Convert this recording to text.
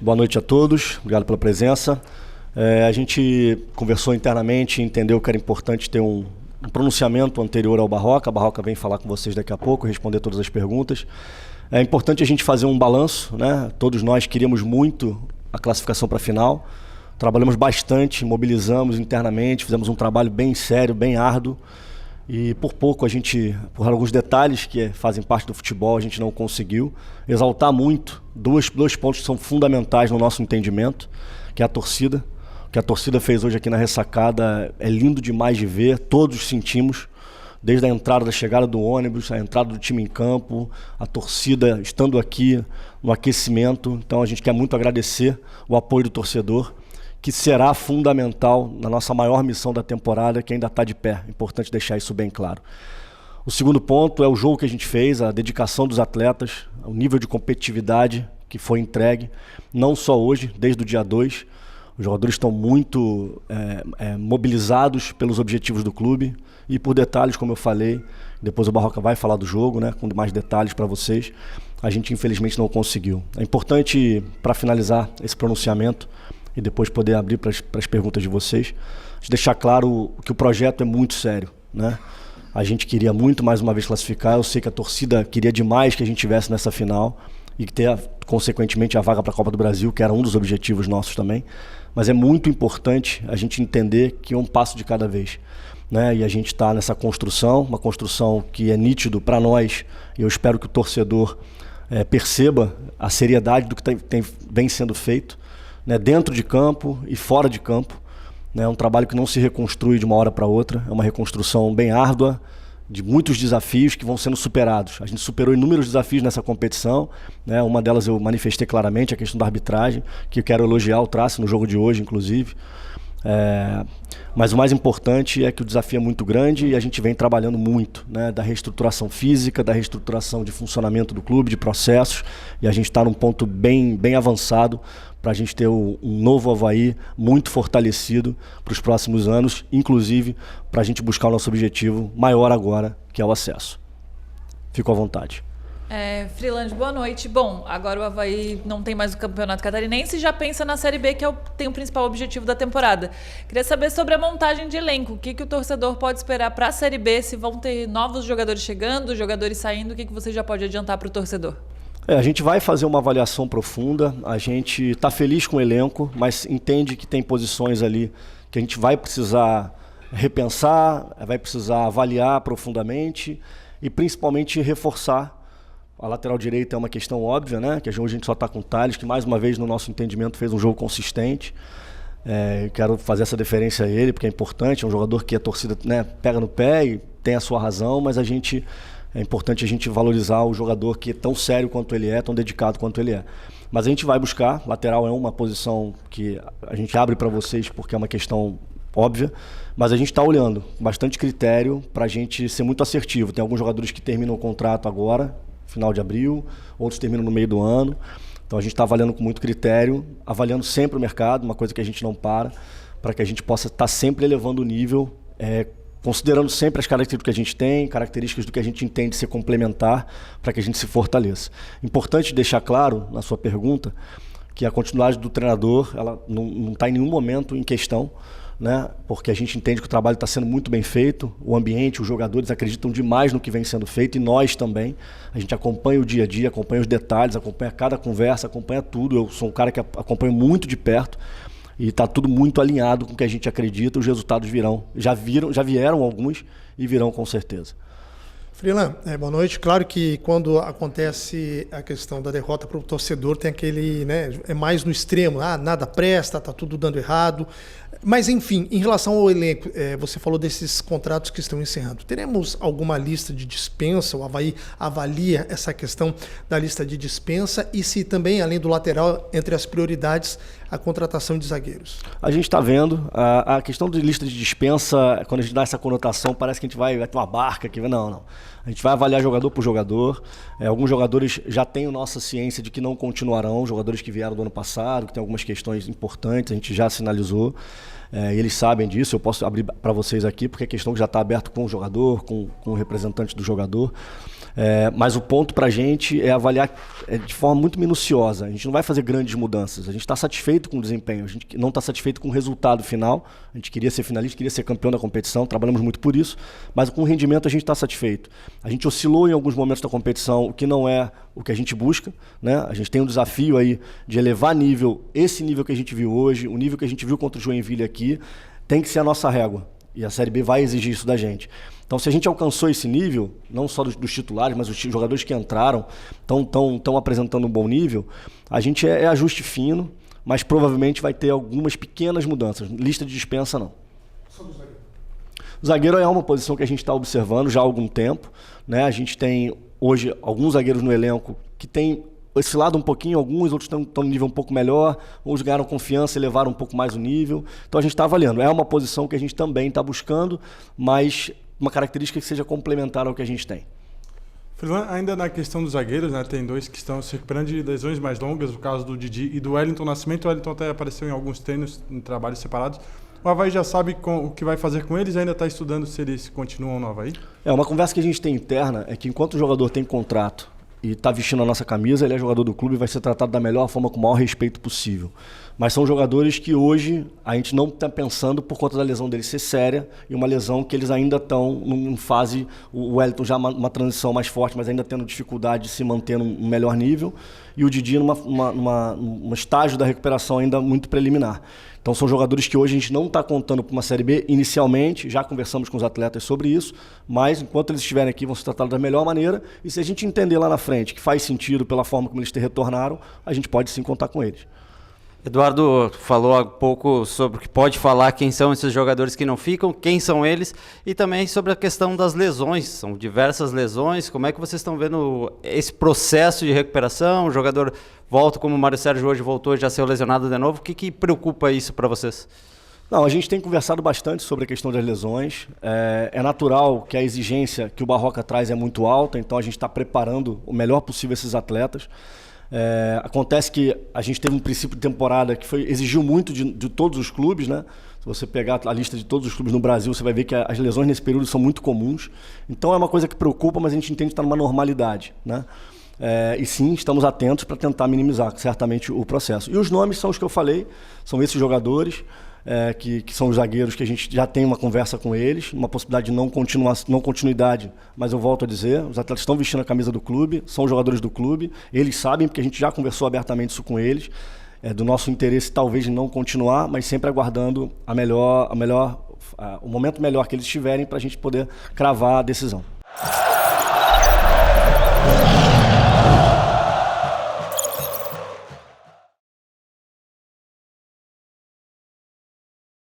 Boa noite a todos, obrigado pela presença. A gente conversou internamente e entendeu que era importante ter um pronunciamento anterior ao Barroca. A Barroca vem falar com vocês daqui a pouco, responder todas as perguntas. É importante a gente fazer um balanço, né? Todos nós queríamos muito a classificação para a final. Trabalhamos bastante, mobilizamos internamente, fizemos um trabalho bem sério, bem árduo. E por pouco por alguns detalhes que fazem parte do futebol, a gente não conseguiu exaltar muito dois pontos que são fundamentais no nosso entendimento, que é a torcida. O que a torcida fez hoje aqui na ressacada é lindo demais de ver, todos sentimos, desde a entrada, da chegada do ônibus, a entrada do time em campo, a torcida estando aqui no aquecimento. Então a gente quer muito agradecer o apoio do torcedor, que será fundamental na nossa maior missão da temporada, que ainda está de pé. Importante deixar isso bem claro. O segundo ponto é o jogo que a gente fez, a dedicação dos atletas, o nível de competitividade que foi entregue, não só hoje, desde o dia 2. Os jogadores estão muito mobilizados pelos objetivos do clube e por detalhes, como eu falei, depois o Barroca vai falar do jogo, né, com mais detalhes para vocês, a gente infelizmente não conseguiu. É importante, para finalizar esse pronunciamento, e depois poder abrir para as perguntas de vocês, deixar claro que o projeto é muito sério, né? A gente queria muito mais uma vez classificar, eu sei que a torcida queria demais que a gente estivesse nessa final e que ter, consequentemente, a vaga para a Copa do Brasil, que era um dos objetivos nossos também, mas é muito importante a gente entender que é um passo de cada vez, né? E a gente está nessa construção, uma construção que é nítido para nós, e eu espero que o torcedor perceba a seriedade do que vem sendo feito, né, dentro de campo e fora de campo. É um trabalho que não se reconstrui de uma hora para outra, é uma reconstrução bem árdua, de muitos desafios que vão sendo superados. A gente superou inúmeros desafios nessa competição, né? Uma delas eu manifestei claramente, a questão da arbitragem, que eu quero elogiar o Trace no jogo de hoje, inclusive. Mas o mais importante é que o desafio é muito grande e a gente vem trabalhando muito, né, da reestruturação física, da reestruturação de funcionamento do clube, de processos, e a gente está num ponto bem avançado para a gente ter um novo Avaí muito fortalecido para os próximos anos, inclusive para a gente buscar o nosso objetivo maior agora, que é o acesso. Fico à vontade. Freeland, boa noite. Bom, agora o Avaí não tem mais o Campeonato Catarinense e já pensa na Série B, que tem o principal objetivo da temporada. Queria saber sobre a montagem de elenco. O que o torcedor pode esperar para a Série B? Se vão ter novos jogadores chegando, jogadores saindo, o que você já pode adiantar para o torcedor? A gente vai fazer uma avaliação profunda, a gente está feliz com o elenco, mas entende que tem posições ali que a gente vai precisar repensar, vai precisar avaliar profundamente e principalmente reforçar. A lateral direita é uma questão óbvia, né? Que hoje a gente só está com o Thales, que mais uma vez no nosso entendimento fez um jogo consistente. Quero fazer essa deferência a ele, porque é importante, é um jogador que a torcida, né, pega no pé e tem a sua razão, mas é importante a gente valorizar o jogador que é tão sério quanto ele é, tão dedicado quanto ele é. Mas a gente vai buscar, lateral é uma posição que a gente abre para vocês porque é uma questão óbvia, mas a gente está olhando com bastante critério para a gente ser muito assertivo. Tem alguns jogadores que terminam o contrato agora, final de abril, outros terminam no meio do ano. Então a gente está avaliando com muito critério, avaliando sempre o mercado, uma coisa que a gente não para que a gente possa estar sempre elevando o nível, considerando sempre as características que a gente tem, características do que a gente entende ser complementar, para que a gente se fortaleça. Importante deixar claro, na sua pergunta, que a continuidade do treinador ela não está em nenhum momento em questão, né? Porque a gente entende que o trabalho está sendo muito bem feito, o ambiente, os jogadores acreditam demais no que vem sendo feito e nós também. A gente acompanha o dia a dia, acompanha os detalhes, acompanha cada conversa, acompanha tudo. Eu sou um cara que acompanho muito de perto. E está tudo muito alinhado com o que a gente acredita, os resultados virão. Já vieram alguns e virão com certeza. Freeland, boa noite. Claro que quando acontece a questão da derrota para o torcedor, tem aquele, né, é mais no extremo, nada presta, está tudo dando errado. Mas, enfim, em relação ao elenco, você falou desses contratos que estão encerrando. Teremos alguma lista de dispensa? O Avaí avalia essa questão da lista de dispensa e se também, além do lateral, entre as prioridades, a contratação de zagueiros? A gente está vendo. A questão de lista de dispensa, quando a gente dá essa conotação, parece que a gente vai ter uma barca aqui. Não. A gente vai avaliar jogador por jogador. Alguns jogadores já têm a nossa ciência de que não continuarão, jogadores que vieram do ano passado, que tem algumas questões importantes, a gente já sinalizou. E eles sabem disso, eu posso abrir para vocês aqui, porque é questão que já está aberta com o jogador, com o representante do jogador. Mas o ponto para a gente é avaliar de forma muito minuciosa. A gente não vai fazer grandes mudanças. A gente está satisfeito com o desempenho, a gente não está satisfeito com o resultado final. A gente queria ser finalista, queria ser campeão da competição, trabalhamos muito por isso, mas com o rendimento a gente está satisfeito. A gente oscilou em alguns momentos da competição, o que não é o que a gente busca, né? A gente tem um desafio aí de elevar nível, esse nível que a gente viu hoje, o nível que a gente viu contra o Joinville aqui, tem que ser a nossa régua. E a Série B vai exigir isso da gente. Então, se a gente alcançou esse nível, não só dos titulares, mas os jogadores que entraram estão apresentando um bom nível, a gente é ajuste fino, mas provavelmente vai ter algumas pequenas mudanças. Lista de dispensa, não. Sobre o zagueiro. O zagueiro é uma posição que a gente está observando já há algum tempo, né? A gente tem hoje alguns zagueiros no elenco que têm oscilado um pouquinho, alguns outros estão no nível um pouco melhor, uns ganharam confiança e levaram um pouco mais o nível. Então a gente está avaliando. É uma posição que a gente também está buscando, mas uma característica que seja complementar ao que a gente tem. Felivan, ainda na questão dos zagueiros, né, tem dois que estão se recuperando de lesões mais longas, o caso do Didi e do Wellington Nascimento. O Wellington até apareceu em alguns treinos, em trabalhos separados. O Avaí já sabe o que vai fazer com eles, ainda está estudando se eles continuam no Avaí? Uma conversa que a gente tem interna é que enquanto o jogador tem contrato e está vestindo a nossa camisa, ele é jogador do clube e vai ser tratado da melhor forma, com o maior respeito possível. Mas são jogadores que hoje a gente não está pensando por conta da lesão deles ser séria e uma lesão que eles ainda estão em fase, o Wellington já uma transição mais forte, mas ainda tendo dificuldade de se manter num melhor nível, e o Didi num estágio da recuperação ainda muito preliminar. Então são jogadores que hoje a gente não está contando para uma Série B inicialmente, já conversamos com os atletas sobre isso, mas enquanto eles estiverem aqui vão ser tratados da melhor maneira, e se a gente entender lá na frente que faz sentido pela forma como eles retornaram, a gente pode sim contar com eles. Eduardo falou há pouco sobre o que pode falar, quem são esses jogadores que não ficam, quem são eles, e também sobre a questão das lesões. São diversas lesões. Como é que vocês estão vendo esse processo de recuperação? O jogador volta, como o Mário Sérgio hoje voltou, já saiu lesionado de novo. O que preocupa isso para vocês? Não, a gente tem conversado bastante sobre a questão das lesões. É natural que a exigência que o Barroca traz é muito alta, então a gente está preparando o melhor possível esses atletas. Acontece que a gente teve um princípio de temporada que exigiu muito de todos os clubes, né? Se você pegar a lista de todos os clubes no Brasil, você vai ver que as lesões nesse período são muito comuns. Então é uma coisa que preocupa, mas a gente entende que está numa normalidade, né? E sim, estamos atentos para tentar minimizar certamente o processo. E os nomes são os que eu falei, são esses jogadores, que são os zagueiros que a gente já tem uma conversa com eles, uma possibilidade de não continuidade, mas eu volto a dizer, os atletas estão vestindo a camisa do clube, são jogadores do clube, eles sabem, porque a gente já conversou abertamente isso com eles, do nosso interesse talvez de não continuar, mas sempre aguardando o momento melhor que eles tiverem para a gente poder cravar a decisão.